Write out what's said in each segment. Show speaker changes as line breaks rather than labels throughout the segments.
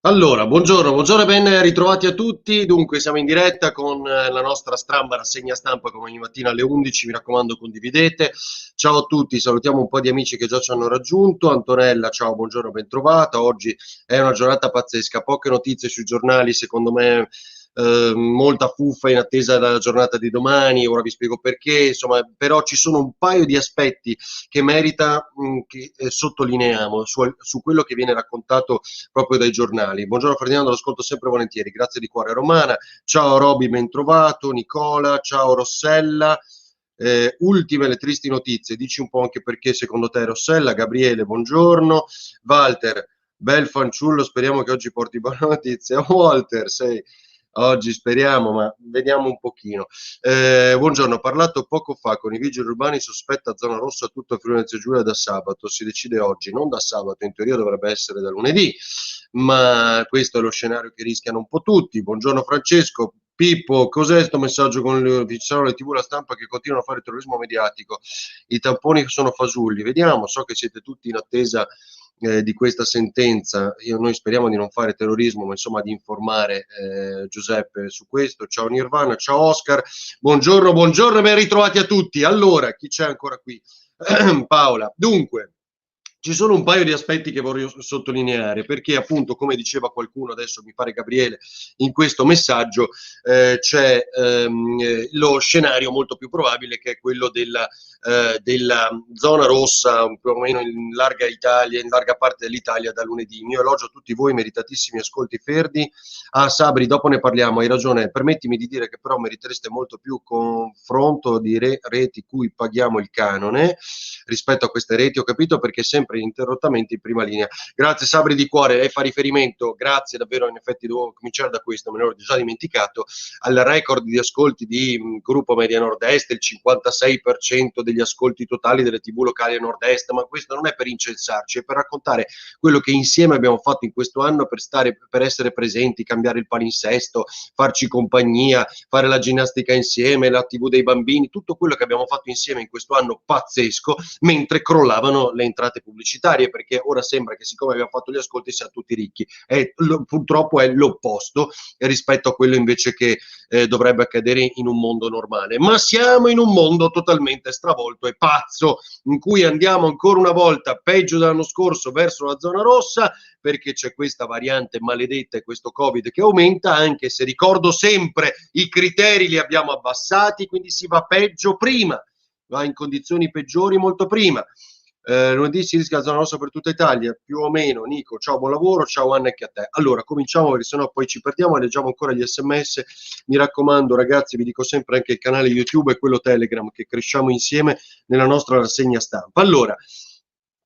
Allora, buongiorno e ben ritrovati a tutti. Dunque, siamo in diretta con la nostra stramba rassegna stampa come ogni mattina alle 11. Mi raccomando, condividete. Ciao a tutti, salutiamo un po' di amici che già ci hanno raggiunto. Antonella, ciao, buongiorno, ben trovata. Oggi è una giornata pazzesca, poche notizie sui giornali, secondo me. Molta fuffa in attesa della giornata di domani, ora vi spiego perché, insomma, però ci sono un paio di aspetti che merita che sottolineiamo su quello che viene raccontato proprio dai giornali. Buongiorno Ferdinando, lo ascolto sempre volentieri, grazie di cuore Romana. Ciao Roby, ben trovato. Nicola, ciao Rossella. Ultime le tristi notizie, dici un po' anche perché secondo te Rossella. Gabriele, buongiorno. Walter, bel fanciullo, speriamo che oggi porti buone notizie. Walter, sei oggi speriamo, ma vediamo un pochino. Buongiorno, ho parlato poco fa con i vigili urbani, sospetta zona rossa tutto Friuli Venezia Giulia da sabato, si decide oggi, non da sabato, in teoria dovrebbe essere da lunedì, ma questo è lo scenario che rischiano un po' tutti. Buongiorno Francesco. Pippo, cos'è questo messaggio con le TV e la stampa che continuano a fare terrorismo mediatico? I tamponi sono fasulli. Vediamo, so che siete tutti in attesa di questa sentenza. Noi speriamo di non fare terrorismo, ma insomma di informare Giuseppe su questo. Ciao Nirvana, ciao Oscar, buongiorno e ben ritrovati a tutti. Allora, chi c'è ancora qui? Paola. Dunque, ci sono un paio di aspetti che voglio sottolineare, perché appunto, come diceva qualcuno, adesso mi pare Gabriele, in questo messaggio c'è lo scenario molto più probabile che è quello della zona rossa, più o meno in larga Italia, in larga parte dell'Italia da lunedì. Mio elogio a tutti voi, meritatissimi ascolti Ferdi. Ah, Sabri, dopo ne parliamo, hai ragione. Permettimi di dire che però meritereste molto più confronto di reti cui paghiamo il canone rispetto a queste reti, ho capito, perché sempre ininterrottamente in prima linea. Grazie Sabri di cuore, lei fa riferimento, grazie davvero, in effetti devo cominciare da questo, me ne ero già dimenticato, al record di ascolti di Gruppo Media Nord-Est, il 56% degli ascolti totali delle TV locali a Nord-Est, ma questo non è per incensarci, è per raccontare quello che insieme abbiamo fatto in questo anno per essere presenti, cambiare il palinsesto, farci compagnia, fare la ginnastica insieme, la TV dei bambini, tutto quello che abbiamo fatto insieme in questo anno pazzesco, mentre crollavano le entrate pubblicitarie, perché ora sembra che siccome abbiamo fatto gli ascolti siamo tutti ricchi. Purtroppo è l'opposto rispetto a quello invece che dovrebbe accadere in un mondo normale. Ma siamo in un mondo totalmente stravolto e pazzo, in cui andiamo ancora una volta, peggio dell'anno scorso, verso la zona rossa, perché c'è questa variante maledetta e questo Covid che aumenta, anche se ricordo sempre i criteri li abbiamo abbassati, quindi si va peggio prima, va in condizioni peggiori molto prima. Lunedì si rischia la zona rossa per tutta Italia, più o meno. Nico, ciao, buon lavoro, ciao Anna anche a te. Allora, cominciamo perché sennò poi ci perdiamo e leggiamo ancora gli sms. Mi raccomando ragazzi, vi dico sempre anche il canale YouTube e quello Telegram, che cresciamo insieme nella nostra rassegna stampa. Allora,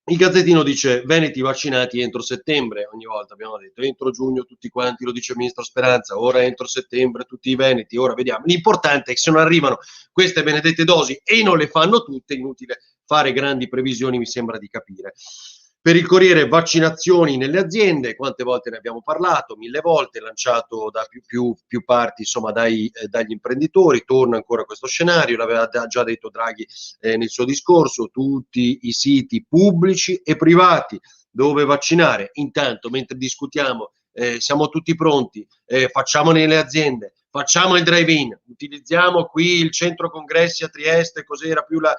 il Gazzettino dice Veneti vaccinati entro settembre, ogni volta abbiamo detto entro giugno tutti quanti, lo dice il ministro Speranza, ora entro settembre tutti i veneti, ora vediamo. L'importante è che se non arrivano queste benedette dosi e non le fanno tutte, è inutile fare grandi previsioni, mi sembra di capire. Per il Corriere, vaccinazioni nelle aziende, quante volte ne abbiamo parlato? 1000 volte, lanciato da più parti, insomma, dagli imprenditori. Torna ancora questo scenario, l'aveva già detto Draghi nel suo discorso, tutti i siti pubblici e privati dove vaccinare. Intanto, mentre discutiamo, siamo tutti pronti, facciamo nelle aziende, facciamo il drive-in, utilizziamo qui il centro congressi a Trieste, cos'era più la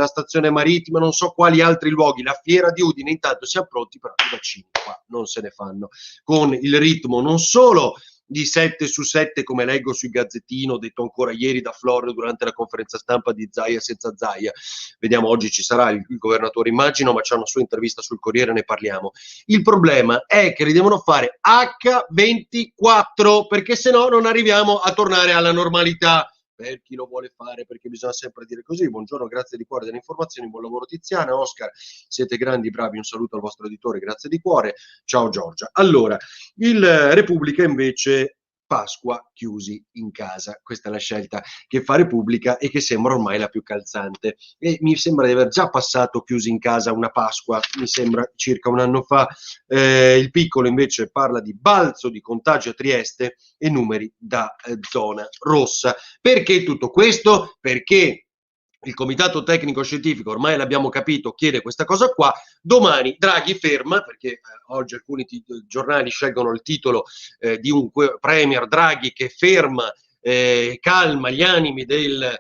stazione marittima, non so quali altri luoghi, la fiera di Udine, intanto siamo pronti, però i vaccini qua non se ne fanno con il ritmo non solo di 7 su 7 come leggo sul Gazzettino, detto ancora ieri da Florio durante la conferenza stampa di Zaia senza Zaia. Vediamo, oggi ci sarà il governatore, immagino, ma c'è una sua intervista sul Corriere, ne parliamo. Il problema è che li devono fare H24, perché se no non arriviamo a tornare alla normalità. Per chi lo vuole fare, perché bisogna sempre dire così. Buongiorno, grazie di cuore delle informazioni, buon lavoro Tiziana, Oscar, siete grandi, bravi, un saluto al vostro editore, grazie di cuore, ciao Giorgia. Allora, il Repubblica invece Pasqua chiusi in casa, questa è la scelta che fa Repubblica e che sembra ormai la più calzante, e mi sembra di aver già passato chiusi in casa una Pasqua, mi sembra circa un anno fa. Il Piccolo invece parla di balzo di contagi a Trieste e numeri da zona rossa. Perché tutto questo? Perché il comitato tecnico scientifico, ormai l'abbiamo capito, chiede questa cosa qua. Domani Draghi ferma, perché oggi alcuni giornali scelgono il titolo di un premier Draghi che ferma, calma gli animi del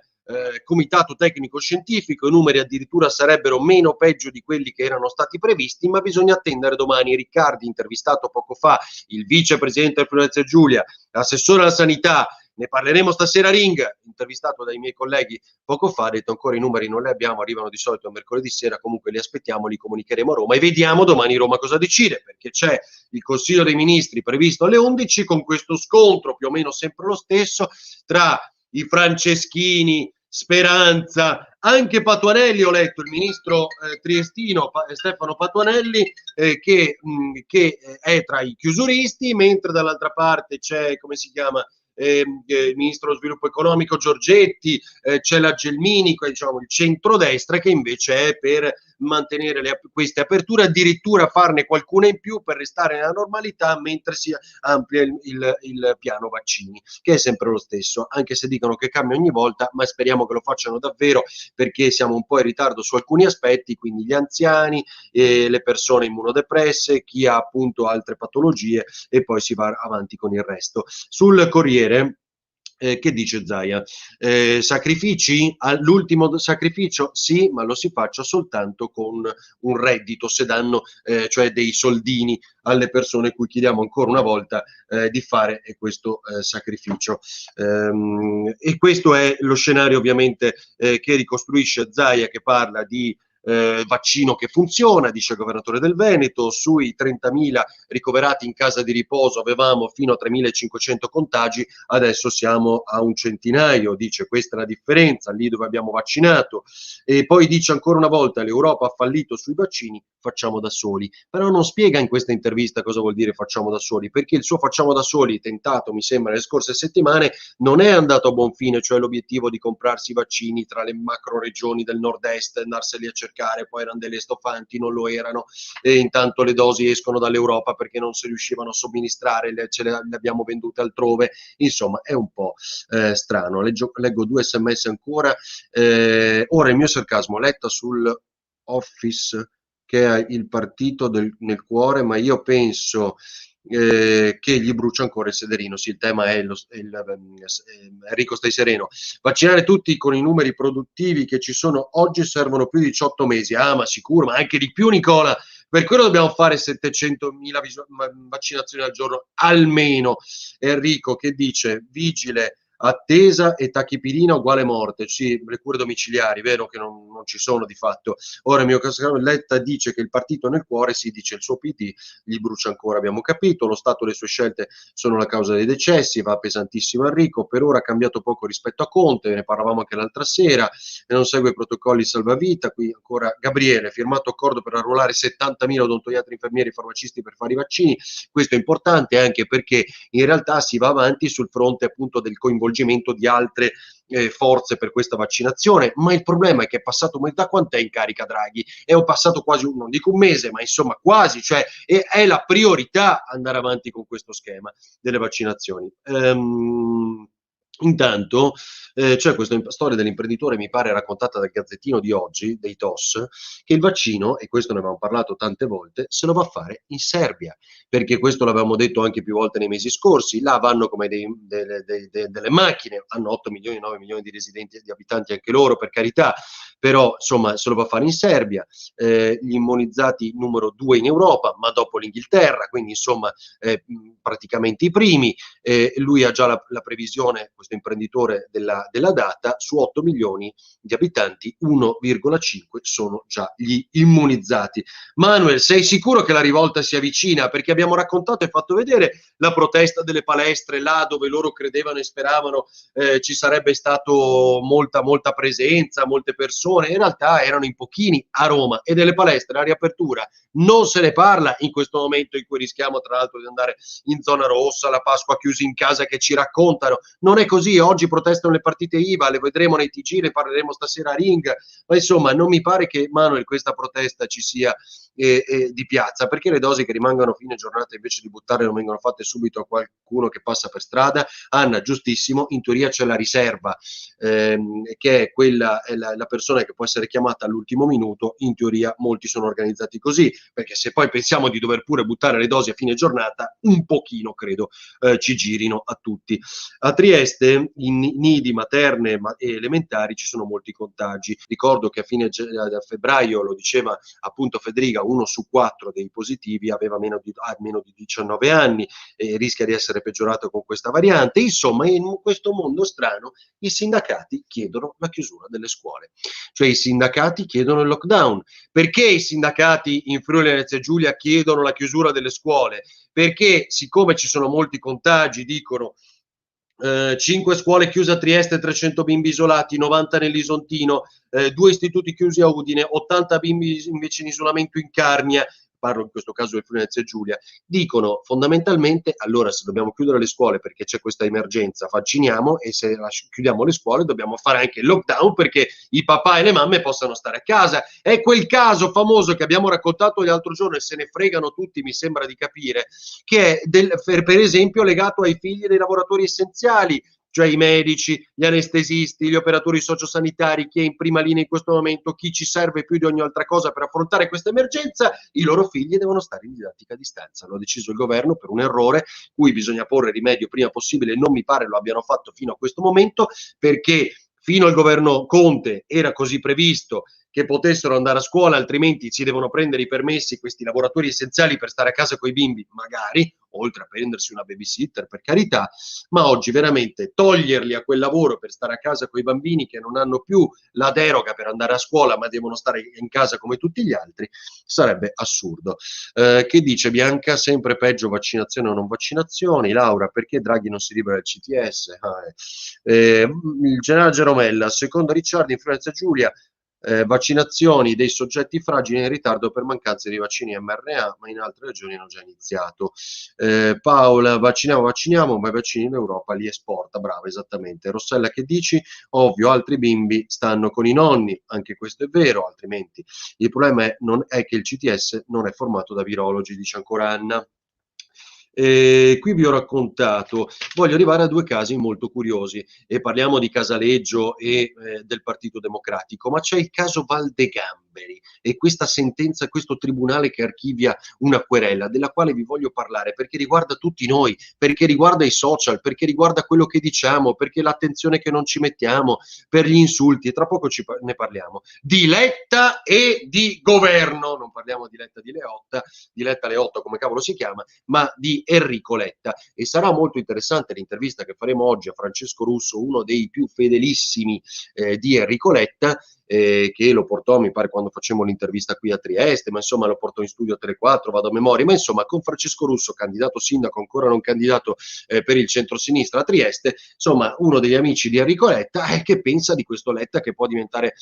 comitato tecnico scientifico. I numeri addirittura sarebbero meno peggio di quelli che erano stati previsti, ma bisogna attendere domani. Riccardi, intervistato poco fa, il vicepresidente del Friuli Giulia, l'assessore alla sanità, ne parleremo stasera a Ring, intervistato dai miei colleghi poco fa, ha detto ancora i numeri non li abbiamo, arrivano di solito mercoledì sera, comunque li aspettiamo, li comunicheremo a Roma e vediamo domani Roma cosa decide, perché c'è il Consiglio dei Ministri previsto alle 11 con questo scontro più o meno sempre lo stesso tra i Franceschini, Speranza, anche Patuanelli, ho letto il ministro triestino Stefano Patuanelli che è tra i chiusuristi, mentre dall'altra parte c'è, come si chiama, il ministro dello sviluppo economico Giorgetti, c'è la Gelmini, diciamo il centrodestra, che invece è per mantenere queste aperture, addirittura farne qualcuna in più per restare nella normalità mentre si amplia il piano vaccini, che è sempre lo stesso, anche se dicono che cambia ogni volta, ma speriamo che lo facciano davvero, perché siamo un po' in ritardo su alcuni aspetti, quindi gli anziani, le persone immunodepresse, chi ha appunto altre patologie, e poi si va avanti con il resto. Sul Corriere che dice Zaia? Sacrifici? All'ultimo sacrificio? Sì, ma lo si faccia soltanto con un reddito, se danno cioè dei soldini alle persone cui chiediamo ancora una volta di fare questo sacrificio. E questo è lo scenario ovviamente che ricostruisce Zaia, che parla di vaccino che funziona, dice il governatore del Veneto. Sui 30.000 ricoverati in casa di riposo avevamo fino a 3.500 contagi, adesso siamo a un centinaio, dice questa è la differenza, lì dove abbiamo vaccinato. E poi dice ancora una volta l'Europa ha fallito sui vaccini, facciamo da soli. Però non spiega in questa intervista cosa vuol dire facciamo da soli, perché il suo facciamo da soli, tentato mi sembra nelle scorse settimane, non è andato a buon fine, cioè l'obiettivo di comprarsi i vaccini tra le macro regioni del nord-est, andarseli a cercare, poi erano delle stoffanti, non lo erano, e intanto le dosi escono dall'Europa perché non si riuscivano a somministrare, le abbiamo vendute altrove, insomma è un po' strano. Leggo 2 sms ancora. Ora il mio sarcasmo, Letta sul Office che ha il partito nel cuore, ma io penso che gli brucia ancora il sederino. Sì, il tema è Enrico, stai sereno. Vaccinare tutti con i numeri produttivi che ci sono oggi servono più di 18 mesi. Ah, ma sicuro, ma anche di più, Nicola. Per quello dobbiamo fare 700.000 vaccinazioni al giorno, almeno. Enrico che dice, vigile, attesa e tachipirina uguale morte. Sì, le cure domiciliari, vero che non ci sono di fatto. Ora il mio caso Letta dice che il partito nel cuore, si dice il suo PD, gli brucia ancora, abbiamo capito. Lo Stato e le sue scelte sono la causa dei decessi, va pesantissimo Enrico, per ora ha cambiato poco rispetto a Conte, ne parlavamo anche l'altra sera, e non segue i protocolli salvavita. Qui ancora Gabriele, firmato accordo per arruolare 70.000 odontoiatri, infermieri, farmacisti per fare i vaccini. Questo è importante anche perché in realtà si va avanti sul fronte appunto del coinvolgimento di altre forze per questa vaccinazione, ma il problema è che è passato, da quant'è in carica Draghi? È passato quasi non dico un mese, ma insomma quasi, cioè è la priorità andare avanti con questo schema delle vaccinazioni. Intanto c'è questa storia dell'imprenditore, mi pare raccontata dal Gazzettino di oggi, dei TOS, che il vaccino, e questo ne avevamo parlato tante volte, se lo va a fare in Serbia, perché questo l'avevamo detto anche più volte nei mesi scorsi. Là vanno come delle macchine, hanno 8 milioni, 9 milioni di residenti, di abitanti anche loro, per carità, però insomma se lo va a fare in Serbia. Gli immunizzati numero 2 in Europa, ma dopo l'Inghilterra, quindi insomma praticamente i primi. Lui ha già la previsione, questo imprenditore, della data. Su 8 milioni di abitanti 1,5 sono già gli immunizzati. Manuel, sei sicuro che la rivolta si avvicina? Perché abbiamo raccontato e fatto vedere la protesta delle palestre là dove loro credevano e speravano ci sarebbe stato molta presenza, molte persone, in realtà erano in pochini a Roma, e delle palestre, la riapertura non se ne parla in questo momento in cui rischiamo tra l'altro di andare in zona rossa, la Pasqua chiusi in casa che ci raccontano. Non è così, oggi protestano le partite IVA, le vedremo nei TG, ne parleremo stasera a Ring, ma insomma non mi pare che, Manuel, questa protesta ci sia di piazza. Perché le dosi che rimangono a fine giornata invece di buttarle non vengono fatte subito a qualcuno che passa per strada? Anna, giustissimo, in teoria c'è la riserva, che è quella, è la persona che può essere chiamata all'ultimo minuto. In teoria molti sono organizzati così, perché se poi pensiamo di dover pure buttare le dosi a fine giornata, un pochino credo ci girino a tutti. A Trieste, in nidi materne e elementari, ci sono molti contagi. Ricordo che a fine febbraio, lo diceva appunto Federica, 1 su 4 dei positivi aveva meno di 19 anni e rischia di essere peggiorato con questa variante. Insomma, in questo mondo strano i sindacati chiedono la chiusura delle scuole, cioè i sindacati chiedono il lockdown. Perché i sindacati in Friuli Venezia Giulia chiedono la chiusura delle scuole? Perché siccome ci sono molti contagi, dicono 5 scuole chiuse a Trieste, 300 bimbi isolati, 90 nell'Isontino, 2 istituti chiusi a Udine, 80 bimbi invece in isolamento in Carnia, parlo in questo caso del Friuli Venezia Giulia, dicono fondamentalmente: allora se dobbiamo chiudere le scuole perché c'è questa emergenza, vacciniamo, e se chiudiamo le scuole dobbiamo fare anche il lockdown perché i papà e le mamme possano stare a casa. È quel caso famoso che abbiamo raccontato l'altro giorno e se ne fregano tutti, mi sembra di capire, che è per esempio legato ai figli dei lavoratori essenziali, cioè i medici, gli anestesisti, gli operatori sociosanitari, chi è in prima linea in questo momento, chi ci serve più di ogni altra cosa per affrontare questa emergenza. I loro figli devono stare in didattica a distanza. Lo ha deciso il governo per un errore cui bisogna porre rimedio prima possibile, e non mi pare lo abbiano fatto fino a questo momento, perché fino al governo Conte era così previsto che potessero andare a scuola, altrimenti si devono prendere i permessi questi lavoratori essenziali per stare a casa con i bimbi, magari, oltre a prendersi una babysitter, per carità. Ma oggi veramente toglierli a quel lavoro per stare a casa con i bambini che non hanno più la deroga per andare a scuola ma devono stare in casa come tutti gli altri sarebbe assurdo. Che dice Bianca? Sempre peggio vaccinazioni o non vaccinazioni. Laura, perché Draghi non si libera del CTS? Il generale Geromella, secondo Ricciardi in Friuli Venezia Giulia, vaccinazioni dei soggetti fragili in ritardo per mancanza di vaccini mRNA, ma in altre regioni hanno già iniziato. Paola, vacciniamo, ma i vaccini in Europa li esporta. Brava, esattamente. Rossella, che dici? Ovvio, altri bimbi stanno con i nonni, anche questo è vero, altrimenti. Il problema è che il CTS non è formato da virologi, dice ancora Anna. Qui vi ho raccontato, voglio arrivare a 2 casi molto curiosi e parliamo di Casaleggio e del Partito Democratico, ma c'è il caso Valdegamberi e questa sentenza, questo tribunale che archivia una querela della quale vi voglio parlare perché riguarda tutti noi, perché riguarda i social, perché riguarda quello che diciamo, perché l'attenzione che non ci mettiamo per gli insulti, e tra poco ne parliamo, di Letta e di governo, non parliamo di Letta Leotta come cavolo si chiama, ma di Enrico Letta. E sarà molto interessante l'intervista che faremo oggi a Francesco Russo, uno dei più fedelissimi di Enrico Letta, che lo portò, mi pare, quando facemmo l'intervista qui a Trieste, ma insomma lo portò in studio a Tele4, vado a memoria, ma insomma con Francesco Russo, candidato sindaco, ancora non candidato per il centro-sinistra a Trieste, insomma uno degli amici di Enrico Letta, che pensa di questo Letta che può diventare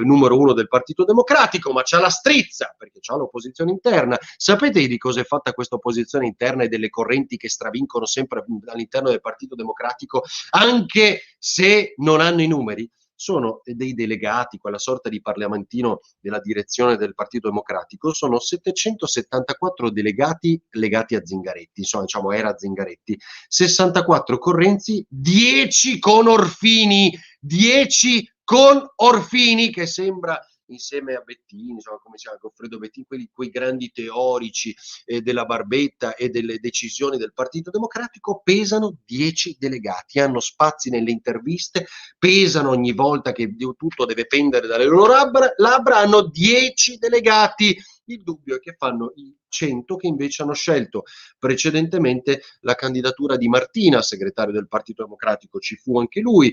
numero 1 del Partito Democratico, ma c'ha la strizza, perché c'ha l'opposizione interna. Sapete di cosa è fatta questa opposizione interna e delle correnti che stravincono sempre all'interno del Partito Democratico, anche se non hanno i numeri? Sono dei delegati, quella sorta di parlamentino della direzione del Partito Democratico, sono 774 delegati legati a Zingaretti, insomma, diciamo era Zingaretti, 64 con Renzi, 10 con Orfini, 10 con Orfini, che sembra insieme a Bettini, insomma, come si chiama, Goffredo Bettini, quei grandi teorici della barbetta e delle decisioni del Partito Democratico, pesano 10 delegati, hanno spazi nelle interviste, pesano ogni volta che tutto deve pendere dalle loro labbra, hanno 10 delegati. Il dubbio è che fanno i 100 che invece hanno scelto precedentemente la candidatura di Martina, segretario del Partito Democratico, ci fu anche lui,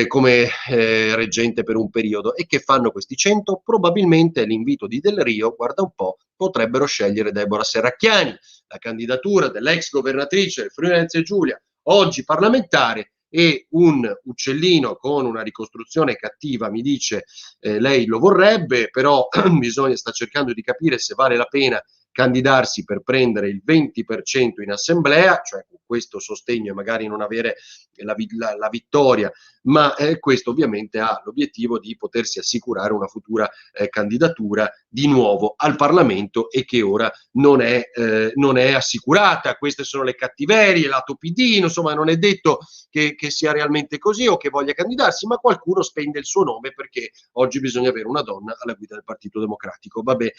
come reggente per un periodo. E che fanno questi 100? Probabilmente l'invito di Del Rio, guarda un po', potrebbero scegliere Deborah Serracchiani, la candidatura dell'ex governatrice del Friuli Venezia Giulia, oggi parlamentare, e un uccellino con una ricostruzione cattiva mi dice lei lo vorrebbe, però sta cercando di capire se vale la pena candidarsi per prendere il 20% in assemblea, cioè questo sostegno e magari non avere la vittoria, ma questo ovviamente ha l'obiettivo di potersi assicurare una futura candidatura di nuovo al Parlamento e che ora non è assicurata. Queste sono le cattiverie, lato PD, insomma non è detto che sia realmente così o che voglia candidarsi, ma qualcuno spende il suo nome perché oggi bisogna avere una donna alla guida del Partito Democratico. Vabbè,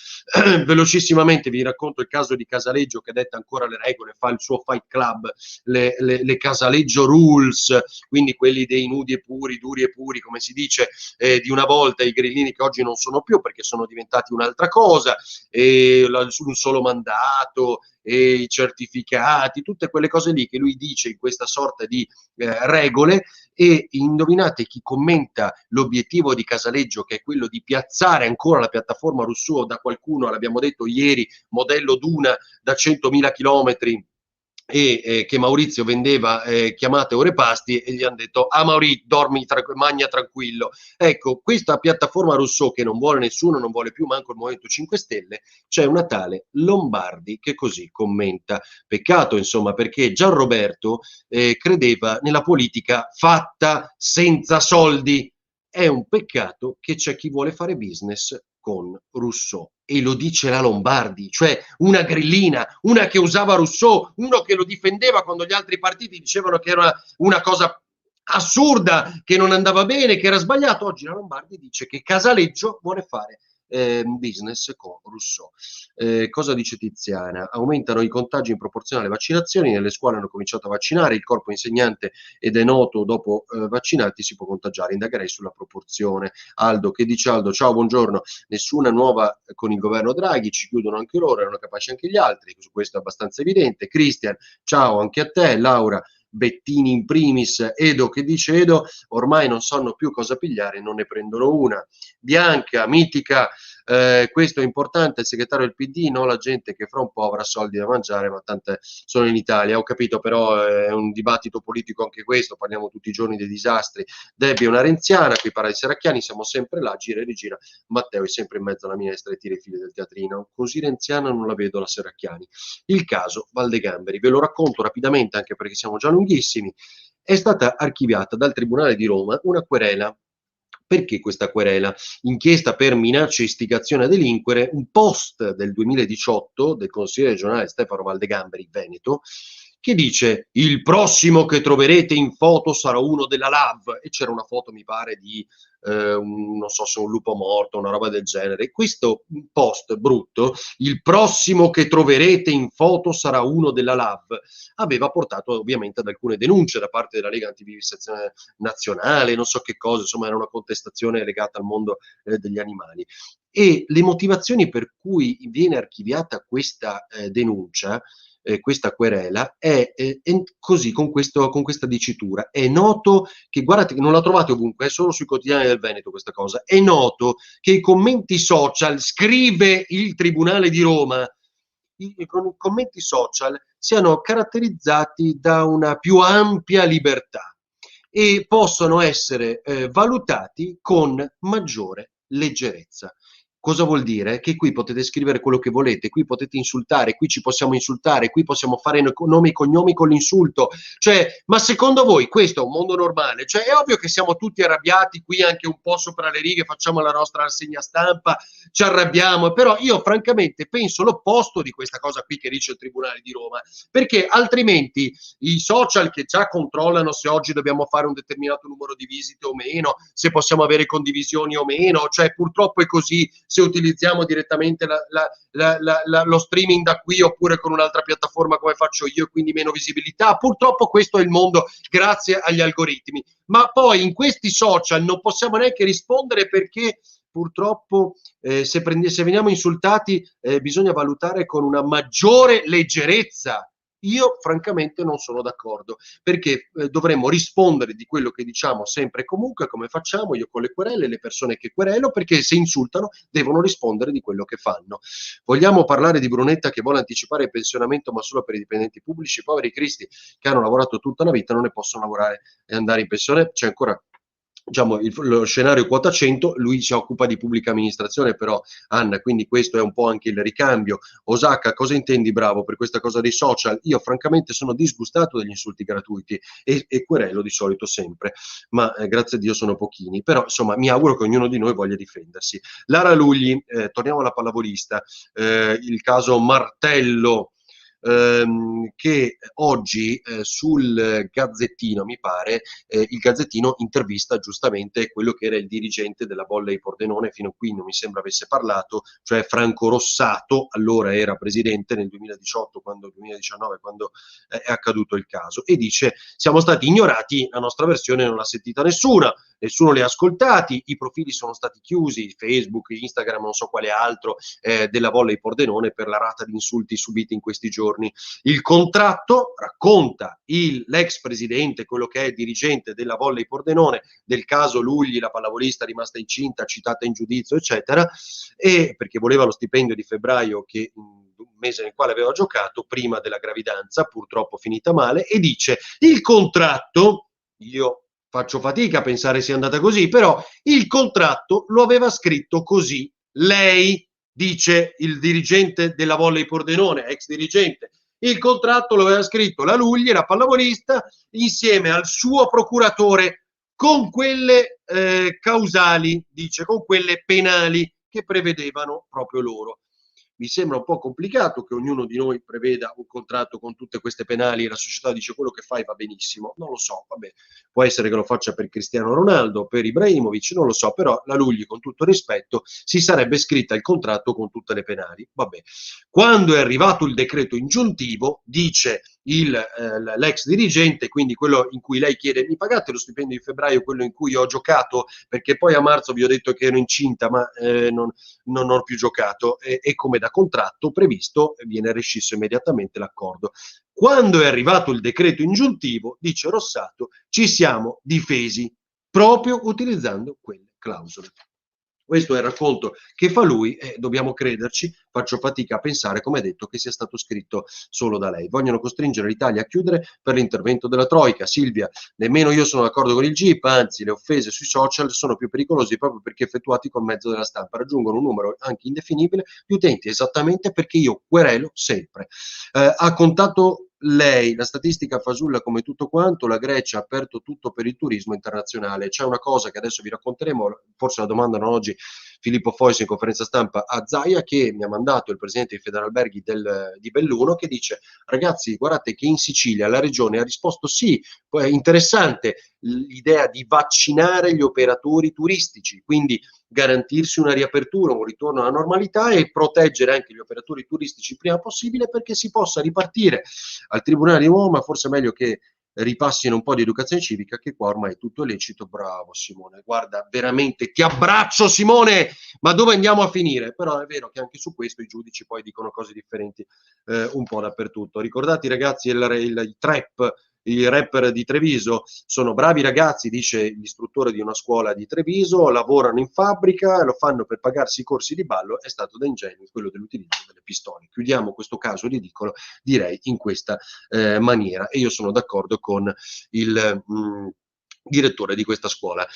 velocissimamente vi racconto il caso di Casaleggio che detta ancora le regole, fa il suo fight club, le Casaleggio rules, quindi quelli dei nudi e puri, duri e puri, come si dice, di una volta, i grillini che oggi non sono più perché sono diventati un'altra cosa, un solo mandato, e i certificati, tutte quelle cose lì che lui dice in questa sorta di regole. E indovinate chi commenta l'obiettivo di Casaleggio, che è quello di piazzare ancora la piattaforma Rousseau da qualcuno, l'abbiamo detto ieri, modello Duna da 100.000 chilometri, e che Maurizio vendeva chiamate ore pasti, e gli hanno detto Maurizio, dormi, magna tranquillo. Ecco, questa piattaforma Rousseau che non vuole nessuno, non vuole più manco il Movimento 5 Stelle, c'è una tale Lombardi che così commenta. Peccato insomma, perché Gianroberto credeva nella politica fatta senza soldi. È un peccato che c'è chi vuole fare business con Rousseau, e lo dice la Lombardi, cioè una grillina, una che usava Rousseau, uno che lo difendeva quando gli altri partiti dicevano che era una cosa assurda, che non andava bene, che era sbagliato. Oggi la Lombardi dice che Casaleggio vuole fare business con Rousseau. Cosa dice Tiziana? Aumentano i contagi in proporzione alle vaccinazioni, nelle scuole hanno cominciato a vaccinare, il corpo insegnante ed è noto dopo vaccinati si può contagiare, indagherei sulla proporzione. Aldo, che dice Aldo? Ciao, buongiorno. Nessuna nuova con il governo Draghi, ci chiudono anche loro, erano capaci anche gli altri, su questo è abbastanza evidente. Cristian, ciao anche a te. Laura, Bettini in primis. Edo, che dice Edo? Ormai non sanno più cosa pigliare, non ne prendono una. Bianca, mitica, questo è importante, il segretario del PD, non la gente che fra un po' avrà soldi da mangiare, ma tante sono in Italia. Ho capito, però è un dibattito politico anche questo, parliamo tutti i giorni dei disastri. Debbie è una renziana, qui parla di Serracchiani, siamo sempre là, gira e rigira. Matteo è sempre in mezzo alla minestra e tira i fili del teatrino. Così renziana non la vedo la Serracchiani. Il caso Valdegamberi, ve lo racconto rapidamente anche perché siamo già lunghissimi. È stata archiviata dal Tribunale di Roma una querela. Perché questa querela? Inchiesta per minacce e istigazione a delinquere, un post del 2018 del consigliere regionale Stefano Valdegamberi, Veneto, che dice il prossimo che troverete in foto sarà uno della LAV, e c'era una foto mi pare di non so se un lupo morto, una roba del genere. Questo post brutto, il prossimo che troverete in foto sarà uno della LAV, aveva portato ovviamente ad alcune denunce da parte della Lega Antivivisezione Nazionale, non so che cosa, insomma era una contestazione legata al mondo degli animali. E le motivazioni per cui viene archiviata questa denuncia, questa querela, è così, con questa dicitura. È noto che, guardate, che non la trovate ovunque, è solo sui quotidiani del Veneto questa cosa, è noto che i commenti social, scrive il Tribunale di Roma, i commenti social siano caratterizzati da una più ampia libertà e possono essere valutati con maggiore leggerezza. Cosa vuol dire? Che qui potete scrivere quello che volete, qui potete insultare, qui ci possiamo insultare, qui possiamo fare nomi e cognomi con l'insulto. Cioè, ma secondo voi questo è un mondo normale? Cioè, è ovvio che siamo tutti arrabbiati qui anche un po' sopra le righe, facciamo la nostra rassegna stampa, ci arrabbiamo, però io francamente penso l'opposto di questa cosa qui che dice il Tribunale di Roma, perché altrimenti i social che già controllano se oggi dobbiamo fare un determinato numero di visite o meno, se possiamo avere condivisioni o meno, cioè purtroppo è così, se utilizziamo direttamente lo streaming da qui oppure con un'altra piattaforma come faccio io, quindi meno visibilità. Purtroppo questo è il mondo grazie agli algoritmi. Ma poi in questi social non possiamo neanche rispondere perché purtroppo se veniamo insultati bisogna valutare con una maggiore leggerezza. Io francamente non sono d'accordo, perché dovremmo rispondere di quello che diciamo sempre e comunque, come facciamo io con le querele, le persone che querelo, perché se insultano devono rispondere di quello che fanno. Vogliamo parlare di Brunetta che vuole anticipare il pensionamento ma solo per i dipendenti pubblici, poveri cristi che hanno lavorato tutta la vita, non ne possono lavorare e andare in pensione? C'è ancora diciamo, lo scenario quota 100, lui si occupa di pubblica amministrazione però, Anna, quindi questo è un po' anche il ricambio. Osaka, cosa intendi, bravo, per questa cosa dei social? Io francamente sono disgustato degli insulti gratuiti e querelo di solito sempre, ma grazie a Dio sono pochini, però insomma mi auguro che ognuno di noi voglia difendersi. Lara Lugli, torniamo alla pallavolista, il caso Martello, che oggi sul Gazzettino, mi pare, il Gazzettino intervista giustamente quello che era il dirigente della Volley Pordenone, fino a qui non mi sembra avesse parlato, cioè Franco Rossato, allora era presidente nel 2018, 2019, quando è accaduto il caso, e dice: siamo stati ignorati, la nostra versione non l'ha sentita nessuno li ha ascoltati, i profili sono stati chiusi, Facebook, Instagram, non so quale altro, della Volley Pordenone per la rata di insulti subiti in questi giorni. Il contratto racconta l'ex presidente, quello che è dirigente della Volley Pordenone, del caso Lugli, la pallavolista rimasta incinta, citata in giudizio, eccetera, e perché voleva lo stipendio di febbraio che un mese nel quale aveva giocato prima della gravidanza, purtroppo finita male, e dice: il contratto, io faccio fatica a pensare sia andata così, però il contratto lo aveva scritto così lei, dice il dirigente della Volley Pordenone, ex dirigente. Il contratto lo aveva scritto la Lugli, la pallavolista, insieme al suo procuratore, con quelle causali, dice, con quelle penali che prevedevano proprio loro. Mi sembra un po' complicato che ognuno di noi preveda un contratto con tutte queste penali e la società dice: quello che fai va benissimo. Non lo so, vabbè, può essere che lo faccia per Cristiano Ronaldo, per Ibrahimovic, non lo so, però la Lugli, con tutto rispetto, si sarebbe scritta il contratto con tutte le penali. Vabbè. Quando è arrivato il decreto ingiuntivo, dice l'ex dirigente, quindi quello in cui lei chiede: mi pagate lo stipendio di febbraio, quello in cui ho giocato, perché poi a marzo vi ho detto che ero incinta, ma non ho più giocato, e come da contratto previsto viene rescisso immediatamente l'accordo. Quando è arrivato il decreto ingiuntivo, dice Rossato, ci siamo difesi proprio utilizzando quelle clausole. Questo è il racconto che fa lui e dobbiamo crederci. Faccio fatica a pensare, come detto, che sia stato scritto solo da lei. Vogliono costringere l'Italia a chiudere per l'intervento della Troica. Silvia, nemmeno io sono d'accordo con il GIP, anzi le offese sui social sono più pericolose proprio perché effettuati col mezzo della stampa. Raggiungono un numero anche indefinibile di utenti, esattamente perché io querelo sempre. Ha contato lei la statistica fasulla come tutto quanto, la Grecia ha aperto tutto per il turismo internazionale. C'è una cosa che adesso vi racconteremo, forse la domandano oggi Filippo Fois in conferenza stampa a Zaia, che mi ha mandato il presidente di Federalberghi di Belluno, che dice: ragazzi, guardate che in Sicilia la regione ha risposto sì, poi è interessante l'idea di vaccinare gli operatori turistici, quindi garantirsi una riapertura, un ritorno alla normalità e proteggere anche gli operatori turistici il prima possibile perché si possa ripartire. Al Tribunale di Roma forse è meglio che ripassino un po' di educazione civica, che qua ormai è tutto lecito. Bravo Simone, guarda, veramente ti abbraccio Simone, ma dove andiamo a finire? Però è vero che anche su questo i giudici poi dicono cose differenti un po' dappertutto. Ricordate ragazzi il trap, i rapper di Treviso sono bravi ragazzi, dice l'istruttore di una scuola di Treviso, lavorano in fabbrica, lo fanno per pagarsi i corsi di ballo, è stato da ingenio quello dell'utilizzo delle pistole. Chiudiamo questo caso ridicolo, direi, in questa maniera, e io sono d'accordo con il direttore di questa scuola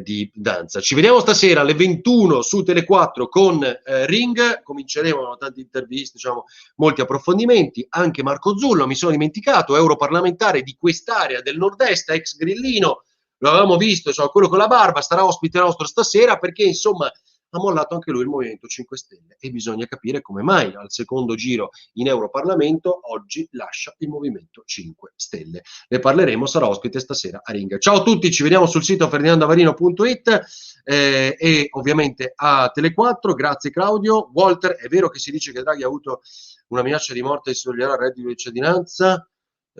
di danza. Ci vediamo stasera alle 21 su Tele4 con Ring, cominceremo tante interviste, diciamo, molti approfondimenti, anche Marco Zullo, mi sono dimenticato, europarlamentare di quest'area del nord-est, ex grillino, lo avevamo visto, insomma, quello con la barba, sarà ospite nostro stasera perché insomma ha mollato anche lui il Movimento 5 Stelle e bisogna capire come mai al secondo giro in Europarlamento oggi lascia il Movimento 5 Stelle. Ne parleremo, sarà ospite stasera a Ring. Ciao a tutti, ci vediamo sul sito ferdinandoavarino.it e ovviamente a Tele4. Grazie Claudio. Walter, è vero che si dice che Draghi ha avuto una minaccia di morte e si toglierà il reddito di cittadinanza?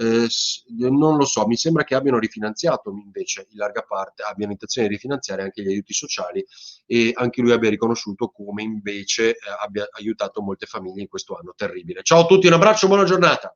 Non lo so, mi sembra che abbiano rifinanziato invece in larga parte, abbiano intenzione di rifinanziare anche gli aiuti sociali e anche lui abbia riconosciuto come invece abbia aiutato molte famiglie in questo anno terribile. Ciao a tutti, un abbraccio, buona giornata.